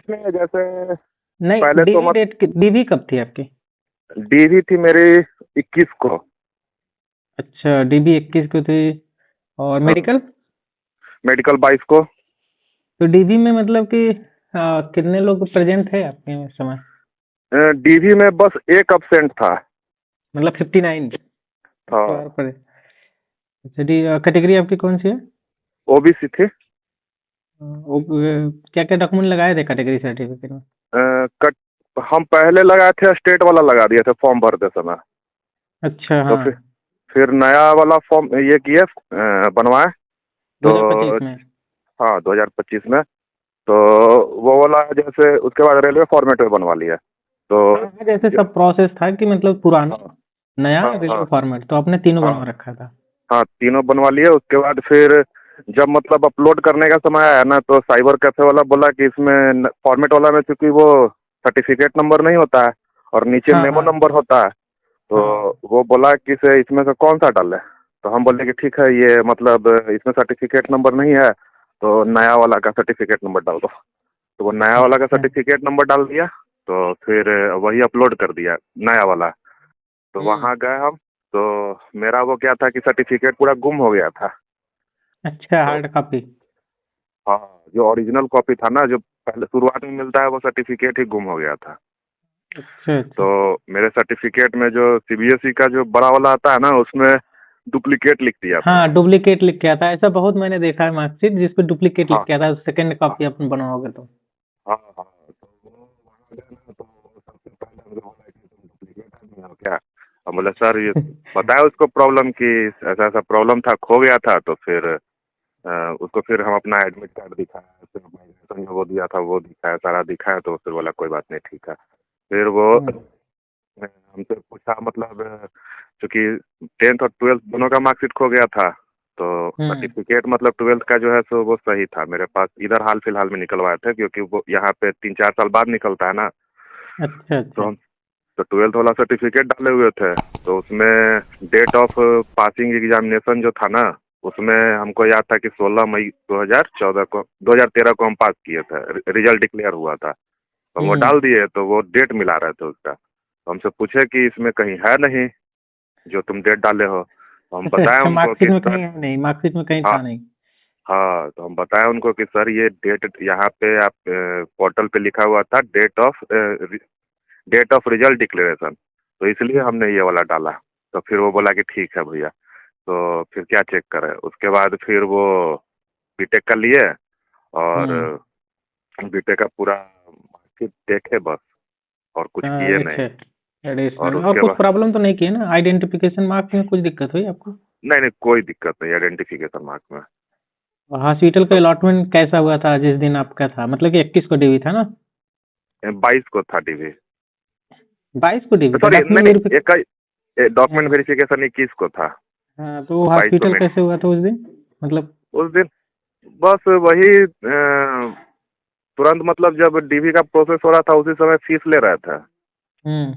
में जैसे नहीं, पहले तो डीवी कब थी आपकी? डीवी थी मेरी 21 को। अच्छा, डीवी 21 को थी। और मेडिकल? मेडिकल 22 को। तो डीवी में मतलब कि कितने लोग प्रेजेंट थे आपके इस समय? डीवी में बस एक अब्सेंट था। मतलब 59 हाँ, पर। अच्छा, कैटेगरी आपकी कौन सी है? ओबीसी थी। क्या क्या डॉक्यूमेंट लगाए थे कैटेगरी सर्टिफिकेट में? कट हम पहले लगाए थे, स्टेट वाला लगा दिए थे फॉर्म भरते समय। अच्छा, तो हाँ। फिर नया वाला फॉर्म ये किए, बनवाए। तो 2025 में? हाँ, 2025 में। तो वो वाला जैसे उसके बाद रेलवे फॉर्मेट में बनवा लिया। तो हाँ, जैसे सब प्रोसेस था कि मतलब पुराना, हाँ नया, हाँ रेलवे हाँ फॉर्मेट, तो आपने तीनों हाँ बनवा रखा था। हाँ, तीनों बनवा लिए। उसके बाद फिर जब मतलब अपलोड करने का समय आया ना, तो साइबर कैफे वाला बोला कि इसमें फॉर्मेट वाला में क्योंकि वो सर्टिफिकेट नंबर नहीं होता है और नीचे हाँ, मेमो हाँ, नंबर होता है। तो हाँ। वो बोला कि से इसमें से कौन सा डाले। तो हम बोले कि ठीक है, ये मतलब इसमें सर्टिफिकेट नंबर नहीं है, तो नया वाला का सर्टिफिकेट नंबर डाल दो। तो वो नया वाला का अच्छा। सर्टिफिकेट नंबर डाल दिया। तो फिर वही अपलोड कर दिया, नया वाला। तो हम्म। वहाँ गए हम। तो मेरा वो क्या था कि सर्टिफिकेट पूरा गुम हो गया था। अच्छा, तो हार्ड कॉपी? हाँ, जो ओरिजिनल कॉपी था ना, जो पहले शुरुआत में मिलता है, वो सर्टिफिकेट ही गुम हो गया था। अच्छा, अच्छा। तो मेरे सर्टिफिकेट में जो सीबीएसई का जो बड़ा वाला आता है ना, उसमें डुप्लीकेट लिख दिया था। हाँ, डुप्लीकेट लिख के आता है, ऐसा बहुत मैंने देखा है मार्कशीट जिसपे डुप्लीकेट लिख हाँ के आता है, सेकंड हाँ कॉपी अपन बनवाओगे तो। हाँ हाँ। तो वो वहाँ गए ना, तो सबसे पहले मुझे बोला कि तुम डुप्लीकेट आदमी हो क्या। हम बोले सर, ये बताया उसको प्रॉब्लम कि ऐसा ऐसा प्रॉब्लम था, खो गया था। तो फिर उसको फिर हम अपना एडमिट कार्ड दिखाया, फिर माइग्रेशन में वो दिया था, वो दिखाया, सारा दिखाया। तो फिर बोला कोई बात नहीं, ठीक है। फिर वो हम्म, हमसे पूछा, मतलब चूंकि 10th और 12th दोनों का मार्कशीट खो गया था, तो हम्म। सर्टिफिकेट मतलब 12th का जो है सो वो सही था मेरे पास। इधर हाल फिलहाल में निकलवाए थे, क्योंकि वो यहाँ पे 3-4 साल बाद निकलता है ना। अच्छा, तो अच्छा। हम तो 12th वाला सर्टिफिकेट डाले हुए थे। तो उसमें डेट ऑफ पासिंग एग्जामिनेशन जो था ना, उसमें हमको याद था कि 16 मई 2014 को, 2013 को हम पास किए थे, रिजल्ट डिक्लेयर हुआ था। तो हम वो हम्म। डाल दिए, तो वो डेट मिला रहे थे उसका। तो हमसे पूछे कि इसमें कहीं है नहीं जो तुम डेट डाले हो। तो हम अच्छा, बताएं अच्छा, उनको मार्कशीट कि में सर, कहीं है नहीं, मार्कशीट में कहीं हाँ था नहीं। हाँ, तो हम बताएं उनको कि सर, ये डेट यहाँ पे आप पोर्टल पे लिखा हुआ था, डेट ऑफ रिजल्ट डिक्लेरेशन। तो इसलिए हम्म, हमने ये वाला डाला। तो फिर वो बोला कि ठीक है भैया। तो फिर क्या चेक करें, उसके बाद फिर वो बीटेक का लिए। और हम्म। बीटेक का पूरा मार्कशीट देखे बस, और कुछ किए नहीं। अच्छा, और एडिशनल और उसके कुछ बाद प्रॉब्लम तो नहीं की है ना? आइडेंटिफिकेशन मार्क्स में कुछ दिक्कत हुई आपको? नहीं नहीं, कोई दिक्कत नहीं आइडेंटिफिकेशन मार्क में। हॉस्पिटल का तो अलॉटमेंट कैसा हुआ था जिस दिन आपका था? मतलब कि 21 को डीवी था ना? 22 को था डीवी। 22 को डीवी था, सॉरी, नहीं डॉक्यूमेंट नहीं, एक वेरिफिकेशन? डॉक्यूमेंट वेरिफिकेशन 21 को था। हाँ, तो बाईस को हॉस्पिटल मेड कैसे हुआ था उस दिन? मतलब। उस दिन बस वही तुरंत, मतलब जब डीवी का प्रोसेस हो रहा था, उसी समय फीस ले रहा था। हम्म।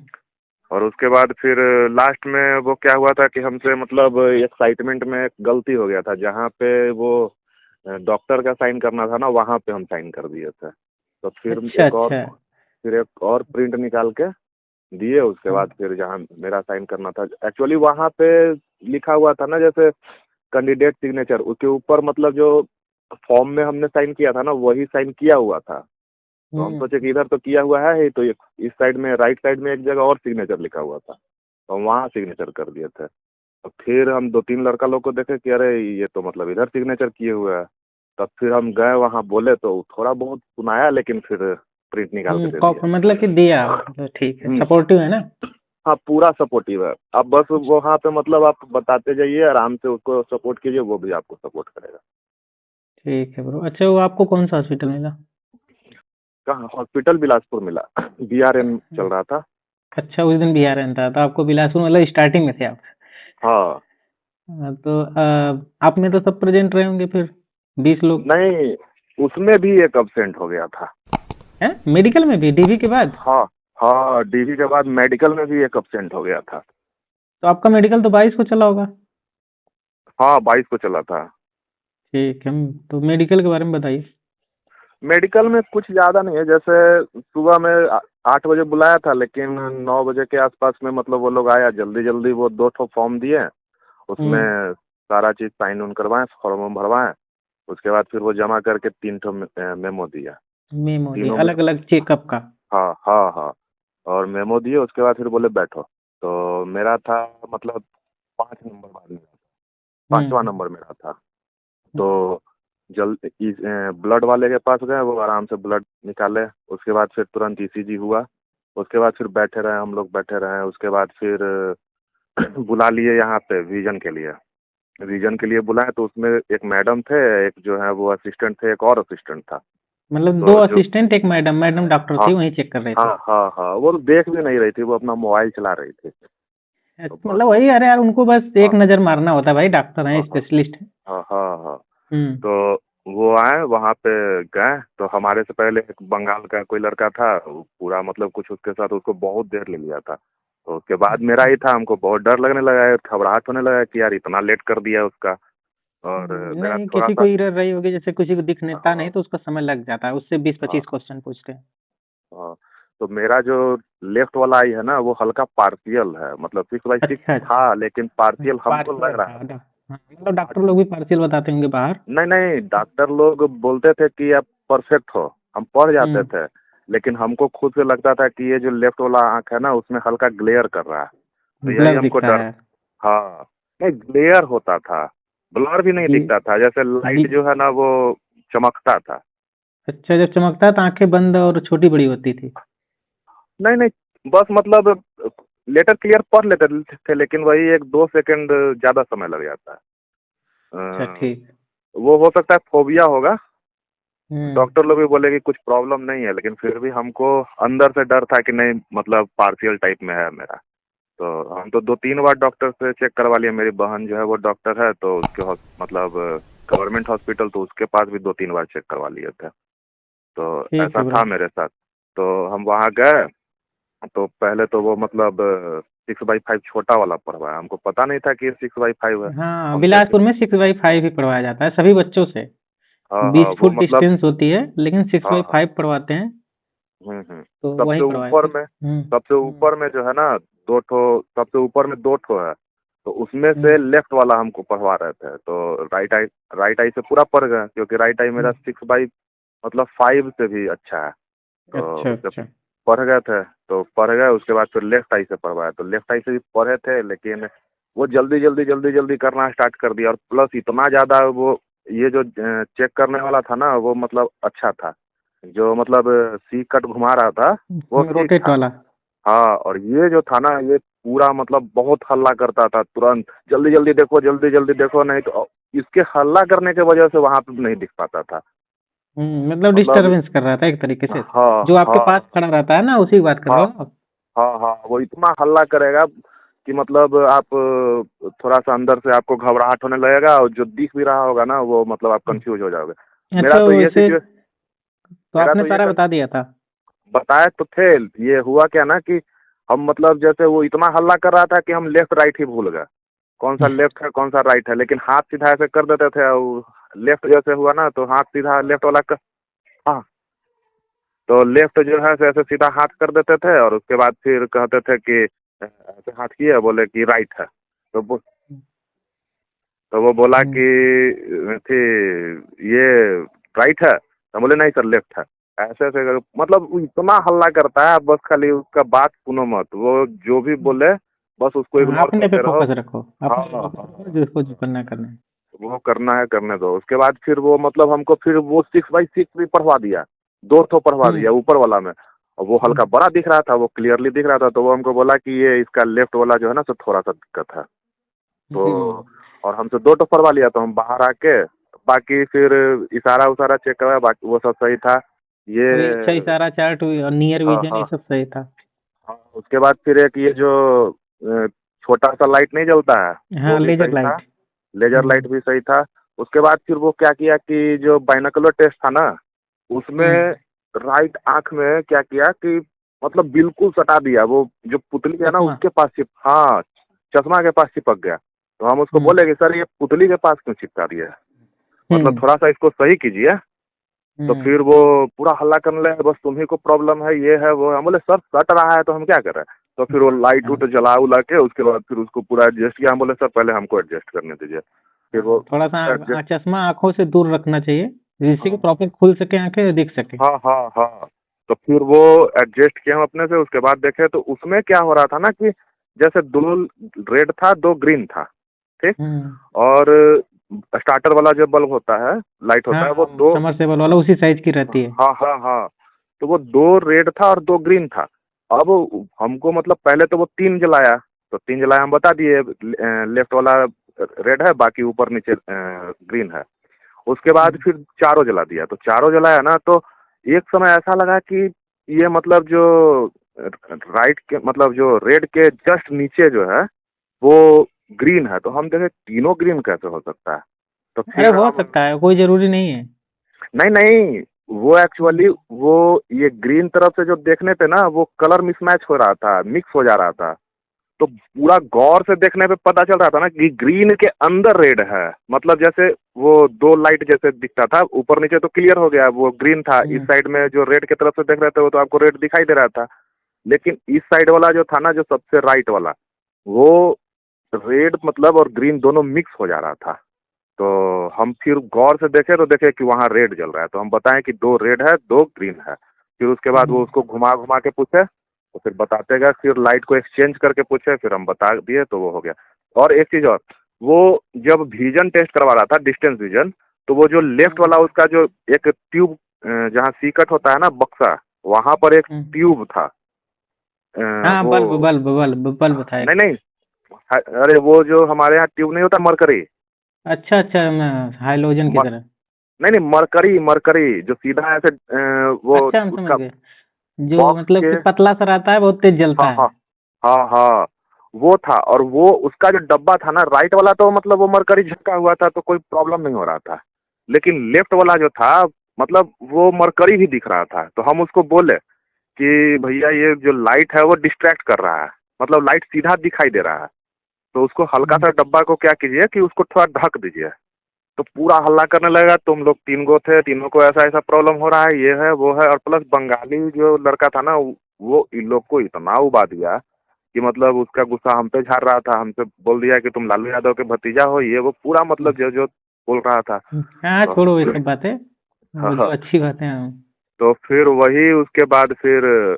और उसके बाद फिर लास्ट में वो क्या हुआ था कि हमसे मतलब एक्साइटमेंट में एक गलती हो गया था, जहाँ पे वो डॉक्टर का साइन करना था ना, वहाँ पे हम साइन कर दिए थे। तो अच्छा, अच्छा। फिर एक और प्रिंट निकाल के दिए। उसके हाँ। बाद फिर जहाँ मेरा साइन करना था, एक्चुअली वहाँ पे लिखा हुआ था ना, जैसे कैंडिडेट सिग्नेचर, उसके ऊपर मतलब जो फॉर्म में हमने साइन किया था ना, वही साइन किया हुआ था। तो हम हम्म। सोचे कि इधर तो किया हुआ है ही, तो इस साइड में, राइट साइड में एक जगह और सिग्नेचर लिखा हुआ था, तो हम वहाँ सिग्नेचर कर दिए थे। तो फिर हम 2-3 लड़का लोग को देखे कि अरे ये तो मतलब इधर सिग्नेचर किए हुए हैं। तब फिर हम गए वहाँ, बोले तो थोड़ा बहुत सुनाया, लेकिन फिर प्रिंट निकाल के दे दिया। मतलब कि दिया, मतलब ठीक है, हम्म, सपोर्टिव है ना? हाँ, पूरा सपोर्टिव है। अब बस वहाँ पे मतलब आप बताते जाइए, आराम से उसको सपोर्ट कीजिए, वो भी आपको सपोर्ट करेगा। ठीक है ब्रो। अच्छा, वो आपको कौन सा हॉस्पिटल मिला? कहाँ? हॉस्पिटल बिलासपुर मिला। बीआरएम चल रहा था। अच्छा, उस दिन बिहार रहता था, तो आपको बिलासपुर मतलब स्टार्टिंग में थे आप? हाँ। तो आप में तो सब प्रेजेंट रहे होंगे फिर, 20 लोग? नहीं, उसमें भी एक अब्सेंट हो गया था। हैं, मेडिकल में भी डीवी के बाद? हाँ हाँ, डीवी के बाद मेडिकल में भी एक अब्सेंट हो गया था। तो आपका मेडिकल तो 22 को चला होगा? हाँ, 22 को चला था। ठीक है, तो मेडिकल के बारे में बताइए। मेडिकल में कुछ ज़्यादा नहीं है, जैसे सुबह में 8 बजे बुलाया था, लेकिन 9 बजे के आसपास में मतलब वो लोग आया जल्दी जल्दी, वो 2 ठो फॉर्म दिए, उसमें सारा चीज़ साइन उन करवाएं, फॉर्म वॉर्म भरवाएं, उसके बाद फिर वो जमा करके 3 ठो मेमो दिया। मेमो दिए तीनों में अलग अलग चेकअप का? हाँ हाँ हाँ, और मेमो दिए, उसके बाद फिर बोले बैठो। तो मेरा था मतलब 5 नंबर बाद में, 5वां नंबर मेरा था। तो जल्द इस ब्लड वाले के पास गए, वो आराम से ब्लड निकाले, उसके बाद फिर तुरंत ईसीजी हुआ, उसके बाद फिर बैठे रहे, हम लोग बैठे रहे, उसके बाद फिर बुला लिए यहाँ पे विजन के लिए। विजन के लिए बुलाए तो उसमें एक मैडम थे, एक जो है वो असिस्टेंट थे, एक और असिस्टेंट था। मतलब तो 2 जो असिस्टेंट, एक मैडम, मैडम डॉक्टर हाँ थी वहीं चेक कर रहे थे? हाँ हाँ हाँ, वो देख भी नहीं रही थी, वो अपना मोबाइल चला रही थी। तो बस मतलब वही, अरे यार उनको बस एक हाँ नज़र मारना होता है भाई, डॉक्टर हैं, हाँ हाँ स्पेशलिस्ट हैं। हाँ हाँ हाँ। हुँ। तो वो आए वहाँ पे, गए तो हमारे से पहले एक बंगाल का कोई लड़का था, वो पूरा मतलब कुछ उसके साथ उसको बहुत देर ले लिया था। तो उसके बाद मेरा ही था, हमको बहुत डर लगने लगा, घबराहट होने लगा कि यार इतना लेट कर दिया उसका। और मेरा नहीं, थोड़ा किसी को सा एरर रही होगी, जैसे किसी को दिखता नहीं हाँ तो उसका समय लग जाता है, उससे 20-25 हाँ क्वेश्चन पूछते हैं। हाँ, तो मेरा जो लेफ्ट वाला आई है ना, वो हल्का पार्शियल है, मतलब 6/6 अच्छा, था, अच्छा। लेकिन पार्शियल हमको लग पार्शियल रहा था था। हाँ, मतलब डॉक्टर लोग भी पार्शियल बताते होंगे बाहर? नहीं नहीं, डॉक्टर लोग बोलते थे कि आप परफेक्ट हो, हम पढ़ जाते हुँ, थे, लेकिन हमको खुद से लगता था कि ये जो लेफ्ट वाला आंख है ना, उसमें हल्का ग्लेयर कर रहा है, तो यही ब्लर हमको दिख रहा डर। है। हाँ, नहीं ग्लेयर होता था, ब्लर भी नहीं जी, दिखता था, जैसे जी। लाइट जो है ना वो चमकता था। अच्छा, जब चमकता है तो आँखें बंद और छोटी-बड़ी होती थी? नहीं नहीं, बस मतलब लेटर क्लियर पढ़ लेते थे, लेकिन वही 1-2 सेकंड ज़्यादा समय लग जाता है। अच्छा, अ, ठीक। वो हो सकता है फोबिया होगा, हुँ, डॉक्टर लोग भी बोले कि कुछ प्रॉब्लम नहीं है, लेकिन फिर भी हमको अंदर से डर था कि नहीं मतलब पार्शियल टाइप में है मेरा। तो हम तो 2-3 बार डॉक्टर से चेक करवा लिए, मेरी बहन जो है वो डॉक्टर है, तो उसके मतलब गवर्नमेंट हॉस्पिटल, तो उसके पास भी 2-3 बार चेक करवा लिए थे। तो ठीक ऐसा है ब्रो। था मेरे साथ। तो हम वहाँ गए, तो पहले तो वो मतलब 6/5 छोटा वाला पढ़वाया, हमको पता नहीं था कि ये 6/5 है। हाँ, हम जैसे बिलासपुर में 6/5 ही पढ़वाया जाता है सभी बच्चों से। हाँ 20 हाँ, वो फुट मतलब डिस्टेंस होती है, लेकिन हाँ हाँ 6/5 पढ़वाते हैं, तो वही सबसे पढ़वाए ऊपर थे। में, हुँ, सबसे हुँ, ऊपर में जो है ना 2 ठो, सबसे ऊपर में 2 ठो है, तो उसमें हुँ, से लेफ्ट वाला हमको पढ़वा रहे थे, तो राइट आई से पूरा पढ़ गए, क्योंकि राइट आई हुँ। मेरा 6/5 से भी अच्छा है। तो अच्छा, उससे अच्छा। पढ़ गए थे, तो पढ़ गए, उसके बाद फिर लेफ्ट आई से पढ़वाया, तो लेफ्ट आई से भी पढ़े थे, लेकिन वो जल्दी जल्दी जल्दी जल्दी करना स्टार्ट कर दिया, और प्लस इतना ज़्यादा वो ये जो चेक करने वाला था ना, वो मतलब अच्छा था, जो मतलब सी कट घुमा रहा था वो ठीक रोटेट था। वाला? हाँ, और ये जो था ना, ये पूरा मतलब बहुत हल्ला करता था, तुरंत जल्दी जल्दी देखो, जल्दी जल्दी देखो, नहीं तो इसके हल्ला करने के वजह से वहाँ पे नहीं दिख पाता था। मतलब मतलब डिस्टर्बेंस कर रहा था एक तरीके से। हाँ जो आपके पास हाँ खड़ा रहता है ना, उसी की बात कर रहे हाँ हो आप? हाँ हाँ, वो इतना हल्ला करेगा कि मतलब आप थोड़ा सा अंदर से आपको घबराहट होने लगेगा, और जो दिख भी रहा होगा ना, वो मतलब आप कंफ्यूज हो जाओगे। मेरा अच्छा, तो ये वैसे सिचुएशन तो मेरा आपने तो ये सारा बता दिया था? बताए तो थे। ये हुआ क्या ना कि हम मतलब जैसे वो इतना हल्ला कर रहा था कि हम लेफ्ट राइट ही भूल गए, कौन सा लेफ्ट है कौन सा राइट है, लेकिन हाथ सीधा ऐसे कर देते थे, और लेफ्ट जैसे हुआ ना, तो हाथ सीधा लेफ्ट वाला हाँ, तो लेफ्ट जो है ऐसे सीधा हाथ कर देते थे, और उसके बाद फिर कहते थे कि ऐसे हाथ किए, बोले कि राइट है, तो वो बोला हुँ, कि थी ये राइट है, तो बोले नहीं सर लेफ्ट है। ऐसे ऐसे मतलब वो इतना हल्ला करता है, आप बस खाली उसका बात सुनो मत, वो जो भी बोले बस उसको हाँ, इग्नोर अपने पे करते रहो। फ़ोकस रखो, हाँ अपने पे हाँ फ़ोकस हाँ, रखो, जिसको जो करना है करना है। वो करना है करने दो। उसके बाद फिर वो मतलब हमको फिर वो 6/6 भी पढ़वा दिया, 2 ठो पढ़वा हुँ, दिया ऊपर वाला में, और वो हुँ, हल्का बड़ा दिख रहा था, वो क्लियरली दिख रहा था, तो वो हमको बोला कि ये इसका लेफ्ट वाला जो है ना, तो थोड़ा सा दिक्कत है। हुँ। तो और हमसे 2 ठो पढ़वा लिया, तो हम बाहर आके बाकी फिर इशारा उशारा चेक करवाया, बाकी वो सब सही था। ये वही अच्छा इशारा चार्ट और नियर हाँ विज़न ये हाँ सब सही था। हाँ, उसके बाद फिर एक ये जो छोटा सा लाइट नहीं जलता है, वो हाँ, भी लेज़र सही था, लाइट। लेजर हुँ, लाइट भी सही था। उसके बाद फिर वो क्या किया कि जो बाइनोकुलर टेस्ट था ना, उसमें हुँ, राइट आंख में क्या किया कि मतलब बिल्कुल सटा दिया, वो जो पुतली है ना चश्मा। उसके पास हाँ, चश्मा के पास चिपक गया। तो हम उसको हुँ, बोले कि सर ये पुतली के पास क्यों चिपका दिया है, मतलब हुँ, थोड़ा सा इसको सही कीजिए। तो फिर वो पूरा हल्ला करने लगे, बस तुम्ही को प्रॉब्लम है, ये है वो है। हम बोले सर कट रहा है तो हम क्या करें। तो फिर वो लाइट उट जला उला के उसके बाद फिर उसको पूरा एडजस्ट किया। हम बोले सर पहले हमको एडजस्ट करने दीजिए। फिर वो थोड़ा सा एडजस्ट, चश्मा आंखों से दूर रखना चाहिए जिससे कि प्रॉपर खुल सके आंखें, दिख सके। हाँ हाँ हाँ। तो फिर वो एडजस्ट किया हम अपने से। उसके बाद देखे तो उसमें क्या हो रहा था ना कि जैसे दो रेड था, दो ग्रीन था, ठीक। और स्टार्टर वाला जो बल्ब होता है, लाइट होता है, वो दो, समरसेबल वाला उसी साइज की रहती है। हाँ हाँ हाँ। तो वो दो रेड था और दो ग्रीन था। अब हमको मतलब पहले तो वो तीन जलाया, तो तीन जलाया हम बता दिए, लेफ्ट वाला रेड है, बाकी ऊपर नीचे ग्रीन है। उसके बाद फिर चारों जला दिया। तो चारों जलाया ना, तो एक समय ऐसा लगा कि ये मतलब जो राइट के मतलब जो रेड के जस्ट नीचे जो है वो ग्रीन है। तो हम देखे तीनों ग्रीन कैसे हो सकता है। तो अरे फिर हो हम, सकता है, कोई जरूरी नहीं है। नहीं नहीं, वो एक्चुअली वो ये ग्रीन तरफ से जो देखने पे ना वो कलर मिसमैच हो रहा था, मिक्स हो जा रहा था। तो पूरा गौर से देखने पे पता चल रहा था ना कि ग्रीन के अंदर रेड है। मतलब जैसे वो दो लाइट जैसे दिखता था, ऊपर नीचे तो क्लियर हो गया, वो ग्रीन था। इस साइड में जो रेड की तरफ से देख रहे थे वो तो आपको रेड दिखाई दे रहा था। लेकिन इस साइड वाला जो था ना, जो सबसे राइट वाला, वो रेड मतलब और ग्रीन दोनों मिक्स हो जा रहा था। तो हम फिर गौर से देखे तो देखे कि वहाँ रेड जल रहा है। तो हम बताएं कि दो रेड है, दो ग्रीन है। फिर उसके बाद वो उसको घुमा घुमा के पूछे, तो फिर बताते गए। फिर लाइट को एक्सचेंज करके पूछे, फिर हम बता दिए, तो वो हो गया। और एक चीज और, वो जब विजन टेस्ट करवा रहा था, डिस्टेंस विजन, तो वो जो लेफ्ट वाला उसका जो एक ट्यूब, जहाँ सीकट होता है ना बक्सा, वहां पर एक ट्यूब था। हाँ, वो बल्ब बल्ब बल्ब बल्ब था एक। नहीं नहीं, अरे वो जो हमारे यहाँ ट्यूब नहीं होता, मरकरी। अच्छा अच्छा, हाइलोजन की तरह। नहीं नहीं, मरकरी मरकरी जो सीधा ऐसे वो अच्छा, हम समझ उसका गए, जो बॉक्स मतलब के, कि पतला सा रहता है, बहुत तेज जलता हाँ है। हाँ हाँ हाँ, वो था। और वो उसका जो डब्बा था ना, राइट वाला, तो मतलब वो मरकरी झटका हुआ था तो कोई प्रॉब्लम नहीं हो रहा था। लेकिन लेफ्ट वाला जो था, मतलब वो मरकरी भी दिख रहा था। तो हम उसको बोले कि भैया ये जो लाइट है वो डिस्ट्रैक्ट कर रहा है, मतलब लाइट सीधा दिखाई दे रहा है। तो उसको हल्का सा डब्बा को क्या कीजिए कि उसको थोड़ा ढक दीजिए। तो पूरा हल्ला करने लगा, तुम लोग तीन गो थे, तीनों को ऐसा ऐसा प्रॉब्लम हो रहा है, ये है वो है। और प्लस बंगाली जो लड़का था ना, वो इन लोग को इतना उबा दिया कि मतलब उसका गुस्सा हम पे झाड़ रहा था। हमसे बोल दिया कि तुम लालू यादव के भतीजा हो, ये वो पूरा मतलब जो जो बोल रहा था। हाँ, तो छोड़ो ये सब बातें, हाँ वो जो हाँ। अच्छी बातें हैं। तो फिर वही उसके बाद फिर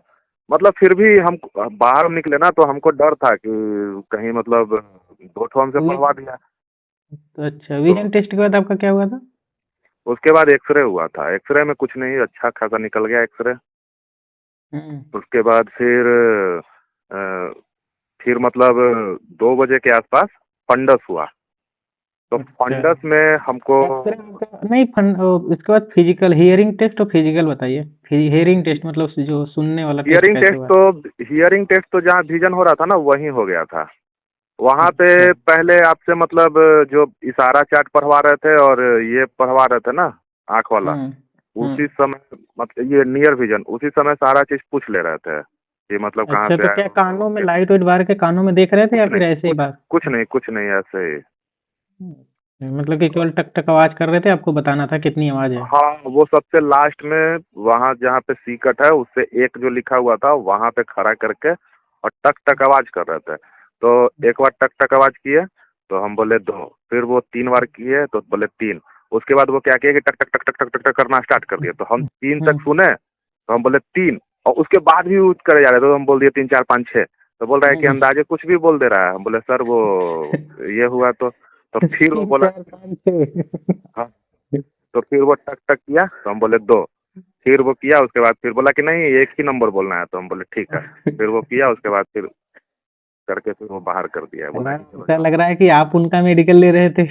मतलब फिर भी हम बाहर निकले ना, तो हमको डर था कि कहीं मतलब दो ठो हमसे पढ़वा दिया। तो अच्छा, तो विजन टेस्ट के बाद आपका क्या हुआ था? उसके बाद एक्सरे हुआ था। एक्सरे में कुछ नहीं, अच्छा खासा निकल गया एक्सरे। उसके बाद अ, फिर मतलब 2 बजे के आसपास फंडस हुआ। तो अच्छा, फंडस में हमको, नहीं इसके बाद फिजिकल, हियरिंग टेस्ट और फिजिकल बताइए। हियरिंग टेस्ट मतलब जो सुनने वाला टेस्ट हियरिंग कैसे टेस्ट हुआ? तो हियरिंग टेस्ट तो जहाँ विजन हो रहा था ना वहीं हो गया था। वहाँ पे अच्छा। पहले आपसे मतलब जो इशारा चार्ट पढ़वा रहे थे और ये पढ़वा रहे थे ना, आँख वाला, हम्म उसी हम्म समय मतलब ये नियर विजन, उसी समय सारा चीज पूछ ले रहे थे कि मतलब कहाँ अच्छा, से तो आए क्या हो, कानों में कैसे। लाइट वाइट बार के कानों में देख रहे थे कुछ या नहीं, फिर ऐसे ही बात? कुछ नहीं ऐसे ही। मतलब कि केवल टक टक आवाज कर रहे थे, आपको बताना था कितनी आवाज है? हाँ, वो सबसे लास्ट में वहाँ जहाँ पे सीकट है उससे एक जो लिखा हुआ था वहाँ पे खड़ा करके और टक टक आवाज कर रहे थे। तो एक बार टक टक आवाज किए तो हम बोले दो, फिर वो 3 बार किए तो बोले तीन। उसके बाद वो क्या किया कि टक टक टक टक टक टक टक करना स्टार्ट कर दिया। तो हम तीन तक सुने तो हम बोले तीन, और उसके बाद भी वो करे जा रहे तो हम बोल दिए तीन चार पाँच छः। तो बोल रहा है कि अंदाजे कुछ भी बोल दे रहा है। हम बोले सर वो ये हुआ तो फिर वो तीन बोला, चार पाँच छः। हाँ। तो फिर वो टक टक किया तो हम बोले दो। फिर वो किया, उसके बाद फिर बोला कि नहीं एक ही नंबर बोलना है। तो हम बोले ठीक है। फिर वो किया, उसके बाद फिर करके फिर वो बाहर कर दिया है, बोला कि चलो ऐसा जाओ। लग रहा है कि आप उनका मेडिकल ले रहे थे।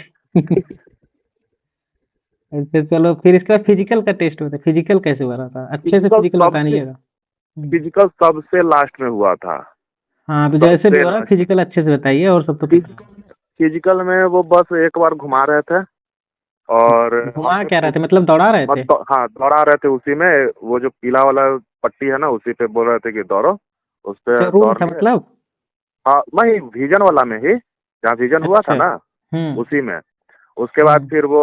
अच्छा, चलो फिर इसके बाद फिजिकल का टेस्ट होता है। फिजिकल कैसे हो रहा था? अच्छे से फिजिकल फिजिकल सबसे बताइएगा। फिजिकल सबसे लास्ट में हुआ था। हाँ, अब जैसे भी सबसे हो रहा है लास्ट फिजिकल अच्छे से बताइए, और सब तो पता है। फिजिकल फिजिकल में वो बस एक बार घुमा रहे थे और घुमा हमसे क्या रहे थे, मतलब दौड़ा रहे थे? हाँ दौड़ा रहे थे। उसी में वो जो पीला वाला पट्टी है ना, उसी पे बोल रहे थे कि दौड़ो, उस पे अच्छा, रूम दौड़ था लिए। मतलब? हाँ, वही विजन वाला में ही, जहाँ विजन हुआ था अच्छा। ना, हम्म उसी में। उसके बाद हम्म फिर वो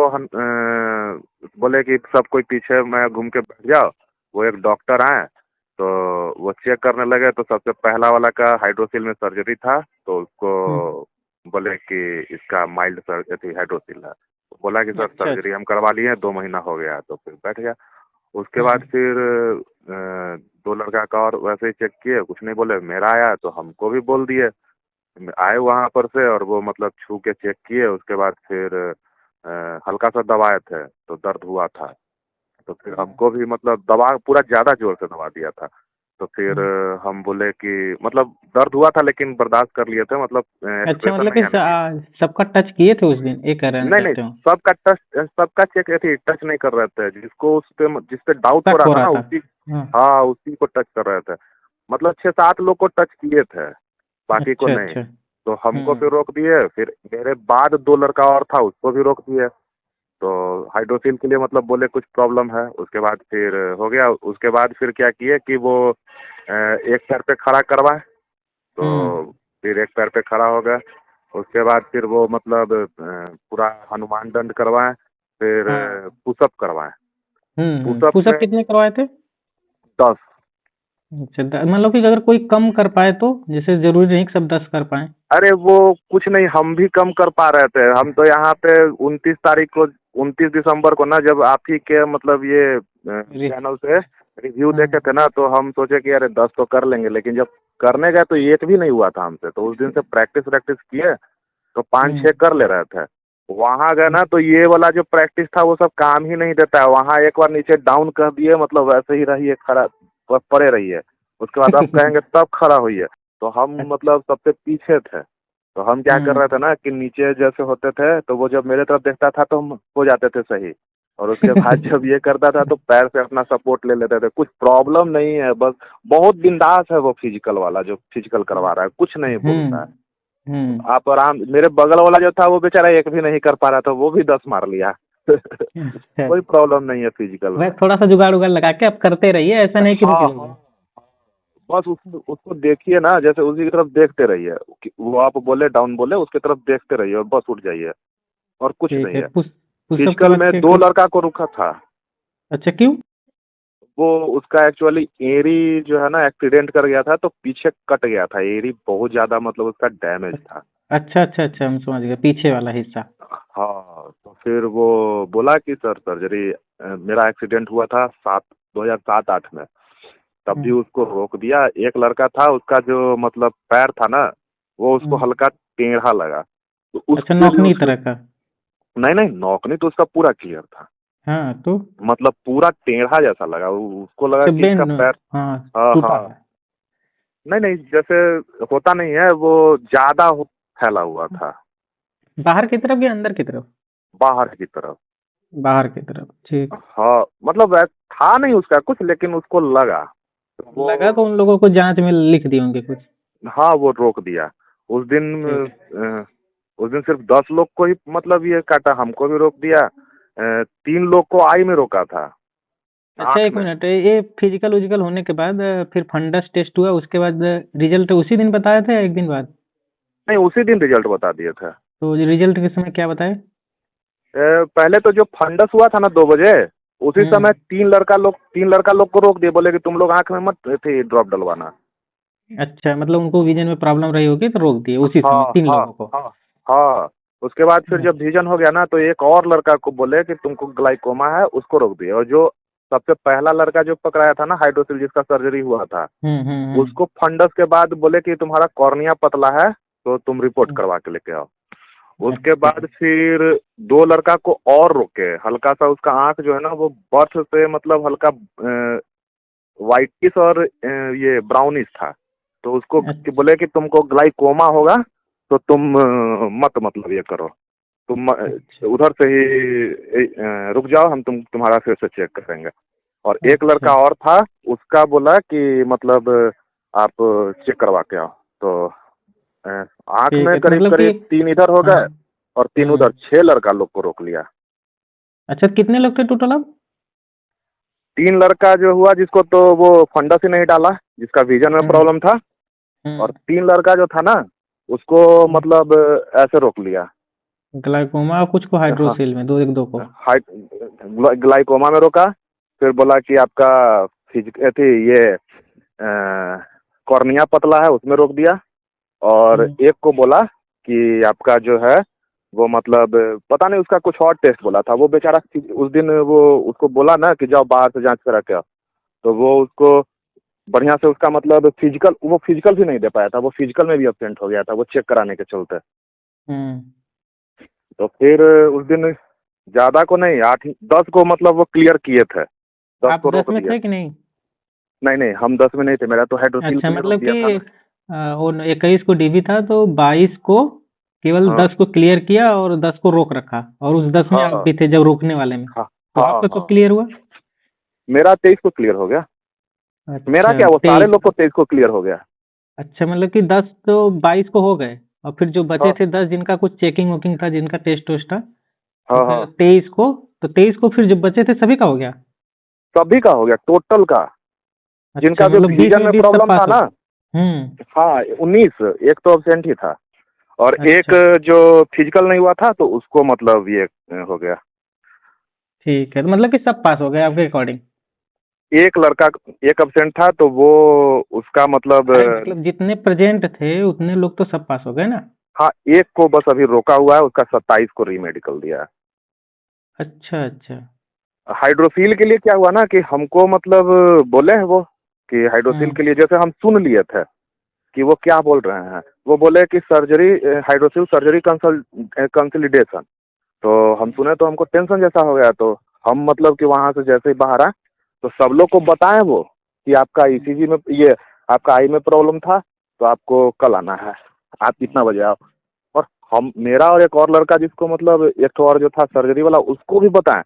बोले कि सब कोई पीछे मैं घूम के बैठ जाओ। वो एक डॉक्टर आए तो वो चेक करने लगे, तो सबसे पहला वाला का हाइड्रोसिल में सर्जरी था, तो उसको बोले कि इसका माइल्ड सर्जरी हाइड्रोसिल है। तो बोला कि सर अच्छा सर्जरी अच्छा। हम करवा लिए, 2 महीना हो गया, तो फिर बैठ गया। उसके बाद फिर 2 लड़का का और वैसे ही चेक किए, कुछ नहीं बोले। मेरा आया तो हमको भी बोल दिए। आए वहाँ पर से और वो मतलब छू के चेक किए। उसके बाद फिर हल्का सा दबाए थे तो दर्द हुआ था, तो फिर हमको भी मतलब दबा पूरा ज़्यादा जोर से दबा दिया था। तो फिर हम बोले कि मतलब दर्द हुआ था लेकिन बर्दाश्त कर लिए थे, मतलब अच्छा, एक्सप्रेशन मतलब नहीं कि आने दिए। सबका टच किए थे उस दिन, ये कह रहना नहीं नहीं, चाहते हो? सबका टच, सबका चेक ऐसे टच नहीं कर रहे थे। जिसको उस पे जिस पे डाउट हो शक रहा हो था रहा ना, था। उसी, हाँ। हाँ उसी को टच कर रहे थे। मतलब 6-7 लोग को टच किए थे, बाकी को अच्छा नहीं। अच्छा। तो हमको फिर रोक दिए। फिर मेरे बाद 2 लड़का और था, उसको भी रोक दिए। तो हाइड्रोसिल के लिए मतलब बोले कुछ प्रॉब्लम है। उसके बाद फिर हो गया। उसके बाद फिर क्या किए कि वो एक पैर पे खड़ा करवाए, तो फिर एक पैर पे खड़ा हो गया। उसके बाद फिर वो मतलब पूरा हनुमान दंड करवाए, फिर हाँ। पुशअप करवाए। पुशअप पुशअप में कितने करवाए थे? 10। अच्छा, मतलब कि अगर कोई कम कर पाए तो, जैसे जरूरी नहीं कि सब 10 कर पाए। अरे वो कुछ नहीं, हम भी कम कर पा रहे थे। हम तो यहाँ पे 29 तारीख को, 29 दिसंबर को ना, जब आप ही के मतलब ये अरे। चैनल से रिव्यू हाँ। देखे थे ना, तो हम सोचे कि अरे 10 तो कर लेंगे। लेकिन जब करने गए तो एक भी नहीं हुआ था हमसे। तो उस दिन से प्रैक्टिस प्रैक्टिस किए, तो 5-6 कर ले रहे थे। वहाँ गए ना तो ये वाला जो प्रैक्टिस था वो सब काम ही नहीं देता है। वहाँ एक बार नीचे डाउन कर दिए, मतलब वैसे ही रहिए, खड़ा पड़े रहिए। उसके बाद आप कहेंगे तब खड़ा होइए। तो हम मतलब सबसे पीछे थे। तो हम क्या कर हम्म। रहे थे ना कि नीचे जैसे होते थे तो वो जब मेरे तरफ देखता था तो हम हो जाते थे सही। और उसके बाद जब ये करता था तो पैर से अपना सपोर्ट ले लेते थे। कुछ प्रॉब्लम नहीं है, बस बहुत बिंदास है वो फिजिकल वाला जो फिजिकल करवा रहा है, कुछ नहीं बोलता है। हम्म। आप आराम, मेरे बगल वाला जो था वो बेचारा एक भी नहीं कर पा रहा था, वो भी 10 मार लिया। अच्छा। कोई प्रॉब्लम नहीं है फिजिकल में। वह थोड़ा सा जुगाड़ उगाड़ लगा के आप करते रहिए, ऐसा नहीं कि रुक हाँ जाओगे। हाँ, बस उसको देखिए ना, जैसे उसी की तरफ देखते रहिए वो आप बोले डाउन बोले, उसकी तरफ देखते रहिए और बस उठ जाइए, और कुछ ठीक नहीं है। है। पुशअप के फिजिकल बाद में क्या 2 लड़का को रुका था। अच्छा, क्यों? वो उसका एक्चुअली एरी जो है ना एक्सीडेंट कर गया था, तो पीछे कट गया था एरी, बहुत ज्यादा मतलब उसका डैमेज था। अच्छा अच्छा अच्छा, हम समझ गए, पीछे वाला हिस्सा। हाँ, तो फिर वो बोला कि सर सर्जरी, मेरा एक्सीडेंट हुआ था 2007-8 में, तब भी हम्म। उसको रोक दिया। एक लड़का था उसका जो मतलब पैर था ना, वो उसको हम्म। हल्का टेढ़ा लगा, तो अच्छा, उसके लिए नौकनी उसको, तरह का। नहीं नहीं नौकनी तो उसका पूरा क्लियर था, हाँ तो। मतलब पूरा टेढ़ा जैसा लगा। उसको लगा अच्छा, कि इसका बेंड। पैर, हाँ। हाँ टूटा हाँ, है। नहीं नहीं, जैसे होता नहीं है वो ज्यादा फैला हुआ था बाहर की तरफ या अंदर की तरफ? बाहर की तरफ। बाहर की तरफ, ठीक। हाँ मतलब था नहीं उसका कुछ, लेकिन उसको लगा तो लगा तो वो, उन लोगों को जांच में लिख दिए होंगे कुछ। हाँ वो रोक दिया। उस दिन ठीक है। उस दिन सिर्फ 10 लोग को ही मतलब ये काटा, हमको भी रोक दिया। 3 लोग को आई में रोका था, अच्छा, आंख एक में। मिनट, ये फिजिकल उजिकल होने के बाद फिर फंडस टेस्ट हुआ, उसके बाद रिजल्ट उसी दिन बताया था या एक दिन बाद? नहीं, उसी दिन रिजल्ट बता दिए थे। तो रिजल्ट के समय क्या बताए? पहले तो जो फंडस हुआ था ना 2 बजे, उसी समय हम्म। 3 लड़का लोग को रोक दिए, बोले कि तुम लोग आंख में मत थे ड्रॉप डलवाना। अच्छा, मतलब उनको विजन में प्रॉब्लम रही होगी तो रोक दिए उसी समय हाँ 3 हाँ लोगों को। हाँ हाँ। उसके बाद फिर जब विजन हो गया ना, तो एक और लड़का को बोले कि तुमको ग्लाइकोमा है, उसको रोक दिए। और जो सबसे पहला लड़का जो पकड़ाया था ना हाइड्रोसिल, जिसका सर्जरी हुआ था, हम्म। उसको फंडस के बाद बोले कि तुम्हारा कॉर्निया पतला है, तो तुम रिपोर्ट करवा के लेके आओ। उसके अच्छा। बाद फिर 2 लड़का को और रोके। हल्का सा उसका आंख जो है ना वो बर्थ से मतलब हल्का वाइटिश और ये ब्राउनिश था। तो उसको अच्छा। बोले कि तुमको ग्लाइकोमा होगा, तो तुम मत मतलब ये करो, तुम अच्छा। उधर से ही रुक जाओ, हम तुम्हारा फिर से चेक करेंगे। और एक अच्छा। लड़का और था, उसका बोला कि मतलब आप चेक करवा के आओ। तो आंख ठीक में है, तो करीब मतलब कि। करीब 3 इधर हो हाँ। गए और 3 उधर, हम्म। 6 लड़का लोग को रोक लिया। अच्छा, कितने लोग थे टोटल अब? 3 लड़का जो हुआ जिसको तो वो फंडस ही नहीं डाला, जिसका विजन में हम्म। प्रॉब्लम था। और हम्म। 3 लड़का जो था ना, उसको मतलब ऐसे रोक लिया। ग्लाइकोमा और कुछ को हाँ हाइड्रोसिल में, दो एक दो को। ग्लाइकोमा में रोका। फिर बोला कि आपका थी ये कॉर्निया पतला है, उसमें रोक दिया। और एक को बोला कि आपका जो है वो मतलब पता नहीं उसका कुछ और टेस्ट बोला था। वो बेचारा उस दिन वो उसको बोला ना कि जाओ बाहर से जांच करा के आओ, तो वो उसको बढ़िया से उसका मतलब वो फिजिकल भी नहीं दे पाया था। वो फिजिकल में भी एब्सेंट हो गया था वो चेक कराने के चलते। हम्म। तो फिर उस दिन ज्यादा को नहीं 8-10 को मतलब वो क्लियर किए थे, 10 आप को 10 रोक में दिए थे थे। कि नहीं? नहीं नहीं, हम 10 में नहीं थे, मेरा तो हाइड्रोसिल अच्छा, के लिए रोक मतलब दिया था कि ना। वो 21 को डीबी था तो 22 को केवल हाँ 10 को क्लियर किया और 10 को रोक रखा, और उस 10 में आप हाँ भी थे जब रोकने वाले में। हाँ तो हाँ आपका कब हाँ। क्लियर हुआ? मेरा 23 को क्लियर हो गया। मेरा अच्छा, क्या, वो सारे 23। लोग को 23 को क्लियर हो गया। अच्छा, मतलब कि 10 तो 22 को हो गए, और फिर जो बचे हाँ थे 10 जिनका कुछ चेकिंग वोकिंग था, जिनका टेस्ट वेस्ट था, तो हाँ फिर हाँ, 23 को, तो 23 को फिर जो बचे थे सभी का हो गया। सभी का हो गया टोटल का। अच्छा, जिनका जो मतलब 20 विजन में में 20 सब प्रॉब्लम पास था हो ना, गए। हाँ 19, एक तो अब्सेंट ही था। और एक अच्छा, जो फिजिकल नहीं हुआ था तो उसको मतलब ये हो गया। ठीक है, तो मतलब कि सब पास हो गए आपके अकॉर्डिंग। एक लड़का एक अब्सेंट था तो वो उसका मतलब अरे मतलब जितने प्रेजेंट थे उतने लोग तो सब पास हो गए ना। हाँ एक को बस अभी रोका हुआ है, उसका 27 को रीमेडिकल दिया है। अच्छा अच्छा। हाइड्रोसील के लिए क्या हुआ ना कि हमको मतलब बोले हैं वो कि हाइड्रोसील हम्म के लिए जैसे हम सुन लिए थे कि वो क्या बोल रहे हैं। वो बोले कि सर्जरी, हाइड्रोसील सर्जरी कंसोलिडेशन। तो हम सुने तो हमको टेंशन जैसा हो गया। तो हम मतलब कि वहां से जैसे ही बाहर आए तो सब लोग को बताएं वो कि आपका ईसीजी में ये आपका आई में प्रॉब्लम था, तो आपको कल आना है, आप कितना बजे आओ। और हम, मेरा और एक और लड़का जिसको मतलब एक तो और जो था सर्जरी वाला, उसको भी बताएं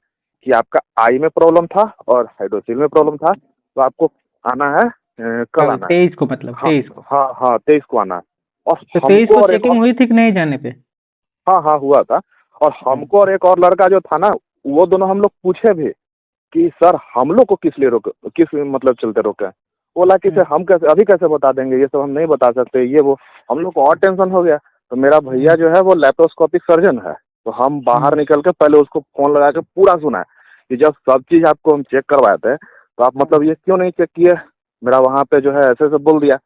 कि आपका आई में प्रॉब्लम था और हाइड्रोसिल में प्रॉब्लम था, तो आपको आना है, कल कल आना है। 23 को, मतलब हाँ 23 को। हाँ हाँ 23 को आना है। और तो 23 हमको को और एक और, चेकिंग हुई थी कि नहीं जाने पे? हाँ हाँ हुआ था। और हमको और एक और लड़का जो था ना, वो दोनों हम लोग पूछे भी कि सर हम लोग को किस लिए रोक, किस मतलब चलते रोके। बोला कि सर हम कैसे अभी कैसे बता देंगे, ये सब हम नहीं बता सकते, ये वो। हम लोग को और टेंशन हो गया। तो मेरा भैया जो है वो लैप्रोस्कोपिक सर्जन है, तो हम बाहर निकल के पहले उसको फोन लगा के पूरा सुना कि जब सब चीज आपको हम चेक करवाए थे तो आप मतलब ये क्यों नहीं चेक किए, मेरा वहाँ पे जो है ऐसे ऐसे बोल दिया।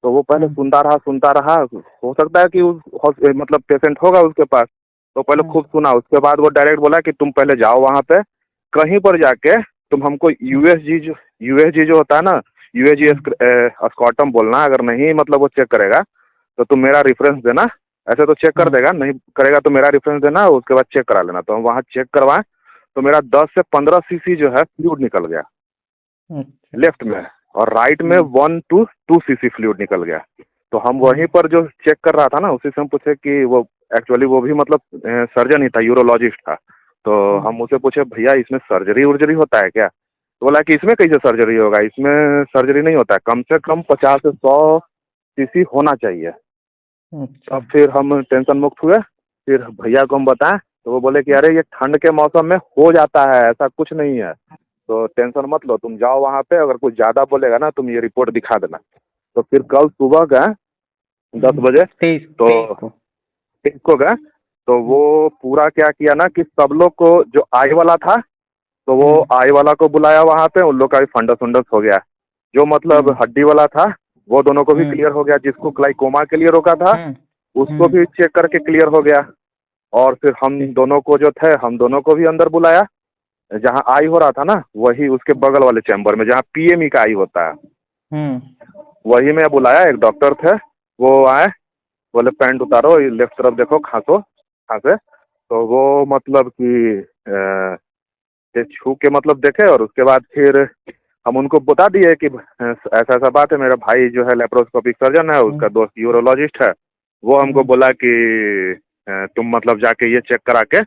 तो वो पहले सुनता रहा। हो सकता है कि मतलब पेशेंट होगा उसके पास, तो पहले खूब सुना। उसके बाद वो डायरेक्ट बोला कि तुम पहले जाओ वहाँ पे, कहीं पर जाके तुम हमको यूएसजी जो होता है ना, यूएसजी स्कॉटम बोलना। अगर नहीं मतलब वो चेक करेगा तो तुम मेरा रेफरेंस देना। ऐसे तो चेक कर देगा, नहीं करेगा तो मेरा रेफरेंस देना, उसके बाद चेक करा लेना। तो हम वहाँ चेक करवाएं तो मेरा 10 से 15 सीसी जो है फ्लूइड निकल गया लेफ्ट में, और राइट में 1 to 2 सीसी फ्लूइड निकल गया। तो हम वहीं पर जो चेक कर रहा था ना, उसी से हम पूछे कि वो एक्चुअली वो भी मतलब सर्जन ही था, यूरोलॉजिस्ट था। तो हम उसे पूछे भैया इसमें सर्जरी वर्जरी होता है क्या। तो बोला कि इसमें कैसे सर्जरी होगा, इसमें सर्जरी नहीं होता है, कम से कम 50 से 100 सीसी होना चाहिए। तब फिर हम टेंशन मुक्त हुए। फिर भैया को हम बताएं तो वो बोले कि अरे ये ठंड के मौसम में हो जाता है, ऐसा कुछ नहीं है, तो टेंशन मत लो, तुम जाओ वहाँ पे, अगर कुछ ज़्यादा बोलेगा ना तुम ये रिपोर्ट दिखा देना। तो फिर कल सुबह गए 10 बजे, 23 तो को। 23 को गए। तो वो पूरा क्या किया ना कि सब लोग को, जो आई वाला था तो वो आई वाला को बुलाया वहाँ पे, उन लोग का भी फंडस उंडस हो गया। जो मतलब हड्डी वाला था वो दोनों को भी क्लियर हो गया। जिसको ग्लाइकोमा के लिए रोका था उसको भी चेक करके क्लियर हो गया। और फिर हम दोनों को जो थे, हम दोनों को भी अंदर बुलाया। जहाँ आई हो रहा था ना, वही उसके बगल वाले चैम्बर में जहाँ पीएमई का आई होता है, वही में बुलाया। एक डॉक्टर थे, वो आए, बोले पैंट उतारो, लेफ्ट तरफ देखो, खांसो खांसे। तो वो मतलब कि ये छू के मतलब देखे, और उसके बाद फिर हम उनको बता दिए कि ऐसा ऐसा बात है, मेरा भाई जो है लेप्रोस्कोपिक सर्जन है, उसका दोस्त यूरोलॉजिस्ट है। वो हमको बोला कि तुम मतलब जाके ये चेक करा के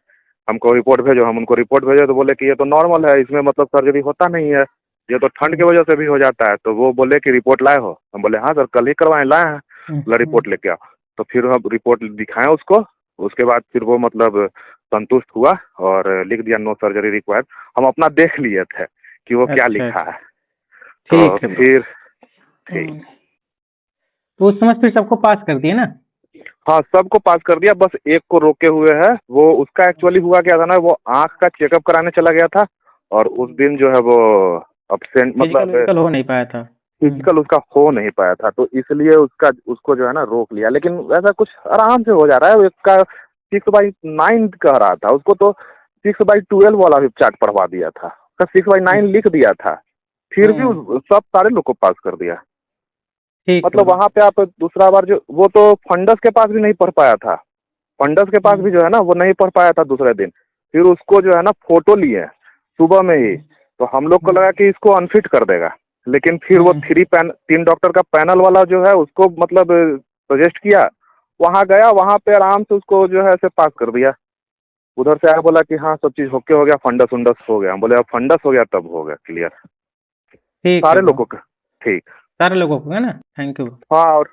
हमको रिपोर्ट भेजो। हम उनको रिपोर्ट भेजे तो बोले कि ये तो नॉर्मल है, इसमें मतलब सर्जरी होता नहीं है, ये तो ठंड की वजह से भी हो जाता है। तो वो बोले कि रिपोर्ट लाए हो। हम बोले हाँ सर कल ही करवाएं, लाए हैं, बोला रिपोर्ट लेके आओ। तो फिर हम रिपोर्ट दिखाएं उसको। उसके बाद फिर वो मतलब संतुष्ट हुआ और लिख दिया नो सर्जरी रिक्वायर्ड। हम अपना देख लिए थे कि वो क्या अच्छा, लिखा है। तो ठीक है। फिर ठीक। तो उस समय फिर सबको पास कर दिए ना? हाँ, सबको पास कर दिया, बस एक को रोके हुए है। वो उसका एक्चुअली हुआ क्या था ना, वो आंख का चेकअप कराने चला गया था और उस दिन जो है वो अब्सेंट, फिजिकल मतलब विजिकल हो नहीं पाया था। फिजिकल उसका हो नहीं पाया था, तो इसलिए उसको जो है ना रोक लिया। लेकिन वैसा कुछ आराम से हो जा रहा है। इसका 6/9 कह रहा था, उसको तो 6/12 वाला भी चार्ट पढ़वा दिया था, उसका 6/9 लिख दिया था, फिर भी सब सारे लोग को पास कर दिया। ठीक है मतलब ब्रो। वहां पे आप दूसरा बार जो वो तो फंडस के पास भी नहीं पढ़ पाया था, फंडस के पास भी जो है ना वो नहीं पढ़ पाया था दूसरे दिन। फिर उसको जो है ना फोटो लिए सुबह में ही, तो हम लोग को लगा कि इसको अनफिट कर देगा, लेकिन फिर वो 3 डॉक्टर का पैनल वाला जो है उसको मतलब सजेस्ट किया, वहां गया, वहां पे आराम से उसको जो है ऐसे पास कर दिया। उधर से आया, बोला कि हाँ सब चीज ओके हो गया, फंडस उंडस हो गया। हम बोले अब फंडस हो गया तब हो गया क्लियर ठीक है सारे ब्रो। लोगों का। ठीक। सारे लोगों को है ना। Thank you. हाँ, और